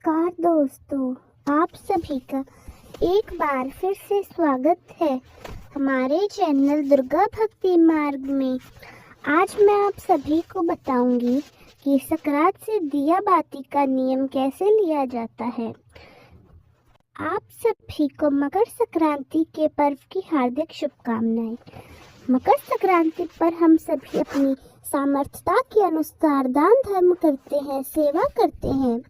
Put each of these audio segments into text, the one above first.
नमस्कार दोस्तों, आप सभी का एक बार फिर से स्वागत है हमारे चैनल दुर्गा भक्ति मार्ग में। आज मैं आप सभी को बताऊंगी कि संक्रांत से दिया बाती का नियम कैसे लिया जाता है। आप सभी को मकर संक्रांति के पर्व की हार्दिक शुभकामनाएं। मकर संक्रांति पर हम सभी अपनी सामर्थ्यता के अनुसार दान धर्म करते हैं, सेवा करते हैं,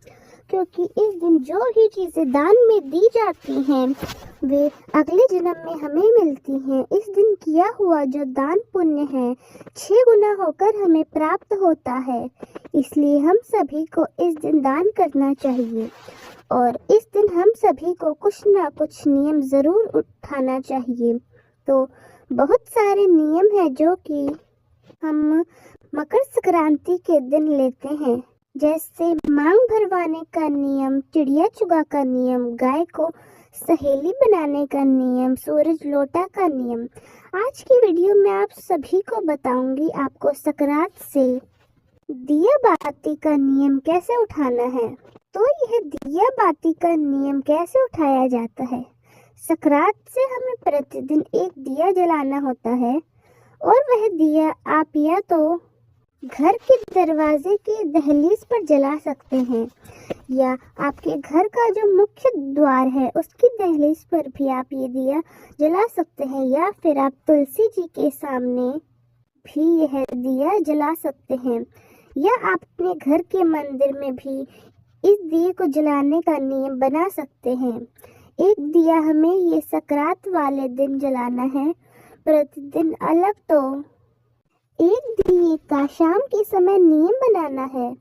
क्योंकि इस दिन जो ही चीजें दान में दी जाती हैं वे अगले जन्म में हमें मिलती हैं। इस दिन किया हुआ जो दान पुण्य है 6 गुना होकर हमें प्राप्त होता है। इसलिए हम सभी को इस दिन दान करना चाहिए और इस दिन हम सभी को कुछ ना कुछ नियम जरूर उठाना चाहिए। तो बहुत सारे नियम हैं जो कि हम मकर संक्रांति के दिन लेते हैं, जैसे मांग भरवाने का नियम, चिड़िया चुगा का नियम, गाय को सहेली बनाने का नियम, सूरज लोटा का नियम। आज की वीडियो में आप सभी को बताऊंगी आपको संक्रांत से दिया बाती का नियम कैसे उठाना है। तो यह दिया बाती का नियम कैसे उठाया जाता है। संक्रांत से हमें प्रतिदिन एक दिया जलाना होता है और वह दिया आप या तो घर के दरवाजे के दहलीज पर जला सकते हैं या आपके घर का जो मुख्य द्वार है उसकी दहलीज पर भी आप ये दिया जला सकते हैं, या फिर आप तुलसी जी के सामने भी यह दिया जला सकते हैं, या आप अपने घर के मंदिर में भी इस दिए को जलाने का नियम बना सकते हैं। एक दिया हमें ये संक्रांत वाले दिन जलाना है प्रतिदिन अलग। तो एक दिए का शाम के समय नियम बनाना है।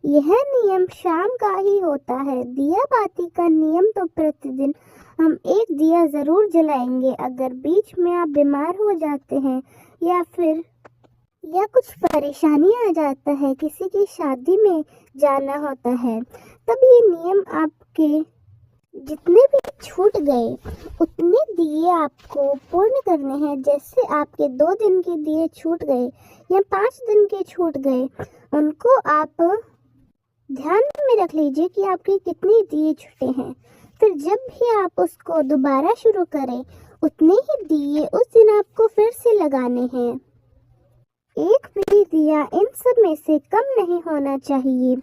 यह नियम शाम का ही होता है। दिया बाती का नियम तो प्रतिदिन हम एक दिया जरूर जलाएंगे। अगर बीच में आप बीमार हो जाते हैं या कुछ परेशानी आ जाता है, किसी की शादी में जाना होता है, तब ये नियम आपके जितने भी छूट गए उतने दिए आपको पूर्ण करने हैं। जैसे आपके 2 दिन के दिए छूट गए या 5 दिन के छूट गए, उनको आप ध्यान में रख लीजिए कि आपके कितने दिए छूटे हैं। फिर जब भी आप उसको दोबारा शुरू करें उतने ही दिए उस दिन आपको फिर से लगाने हैं। एक भी दिया इन सब में से कम नहीं होना चाहिए।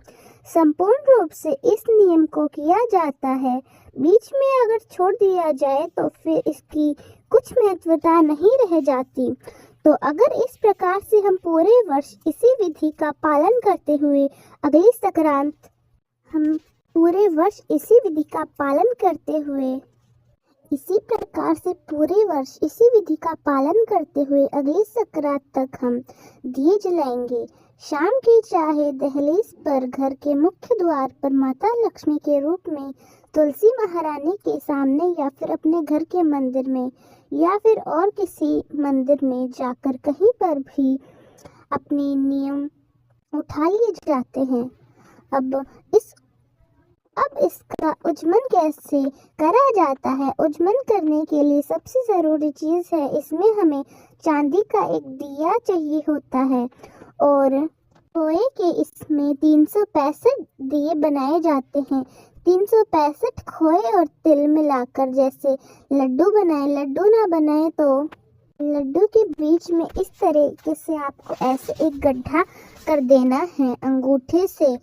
संपूर्ण रूप से इस नियम को किया जाता है। बीच में अगर छोड़ दिया जाए तो फिर इसकी कुछ महत्वता नहीं रह जाती। तो अगर इस प्रकार से हम पूरे वर्ष इसी विधि का पालन करते हुए अगली संक्रांत अगली संक्रांत तक हम दिए जलाएंगे। शाम के चाहे दहलीज पर, घर के मुख्य द्वार पर, माता लक्ष्मी के रूप में, तुलसी महारानी के सामने, या फिर अपने घर के मंदिर में, या फिर और किसी मंदिर में जाकर कहीं पर भी अपने नियम उठा लिए जाते हैं। अब इसका उज्जमन कैसे करा जाता है। उज्जमन करने के लिए सबसे ज़रूरी चीज़ है, इसमें हमें चांदी का एक दिया चाहिए होता है और खोए के इसमें 365 दिए बनाए जाते हैं। 365 खोए और तिल मिलाकर, जैसे लड्डू बनाए, लड्डू ना बनाए तो लड्डू के बीच में इस तरीके से आपको ऐसे एक गड्ढा कर देना है अंगूठे से,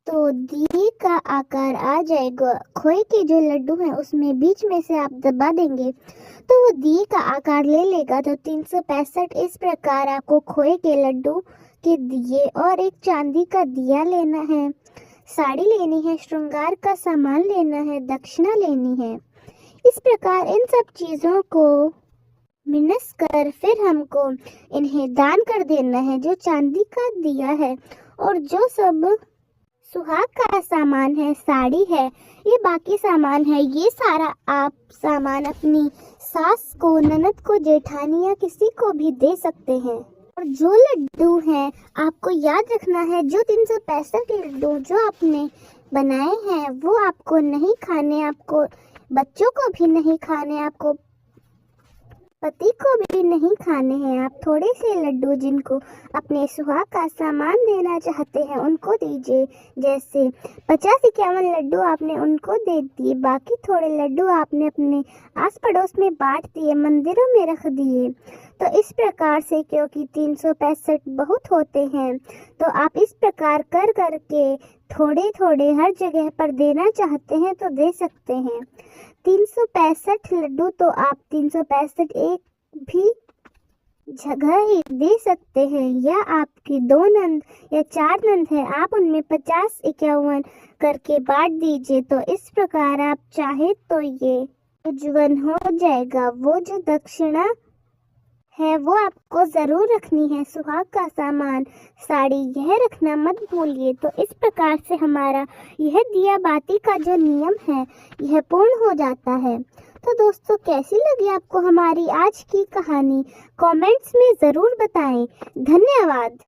तो दिए का आकार आ जाएगा। खोए के जो लड्डू हैं उसमें बीच में से आप दबा देंगे तो वो दिए का आकार ले लेगा। तो 365 इस प्रकार आपको खोए के लड्डू के दिए और एक चांदी का दिया लेना है, साड़ी लेनी है, श्रृंगार का सामान लेना है, दक्षिणा लेनी है। इस प्रकार इन सब चीज़ों को मिनस कर फिर हमको इन्हें दान कर देना है। जो चांदी का दिया है और जो सब सुहाग का सामान है, साड़ी है, ये बाकी सामान है, ये सारा आप सामान अपनी सास को, ननद को, जेठानी या किसी को भी दे सकते हैं। और जो लड्डू हैं आपको याद रखना है, जो 365 के लड्डू जो आपने बनाए हैं वो आपको नहीं खाने, आपको बच्चों को भी नहीं खाने, आपको पति को भी नहीं खाने हैं। आप थोड़े से लड्डू जिनको अपने सुहाग का सामान देना चाहते हैं उनको दीजिए। जैसे 50-51 लड्डू आपने उनको दे दिए, बाकी थोड़े लड्डू आपने अपने आस पड़ोस में बांट दिए, मंदिरों में रख दिए। तो इस प्रकार से, क्योंकि 365 बहुत होते हैं, तो आप इस प्रकार कर करके थोड़े थोड़े हर जगह पर देना चाहते हैं तो दे सकते हैं। 365 लड्डू तो आप 365 एक भी जगह ही दे सकते हैं, या आपकी 2 नंद या 4 नंद है, आप उनमें 50-51 करके बांट दीजिए। तो इस प्रकार आप चाहे तो ये उज्जवल हो जाएगा। वो जो दक्षिणा है वो आपको जरूर रखनी है, सुहाग का सामान, साड़ी, यह रखना मत भूलिए। तो इस प्रकार से हमारा यह दिया बाती का जो नियम है यह पूर्ण हो जाता है। तो दोस्तों, कैसी लगी आपको हमारी आज की कहानी? कमेंट्स में जरूर बताएं। धन्यवाद।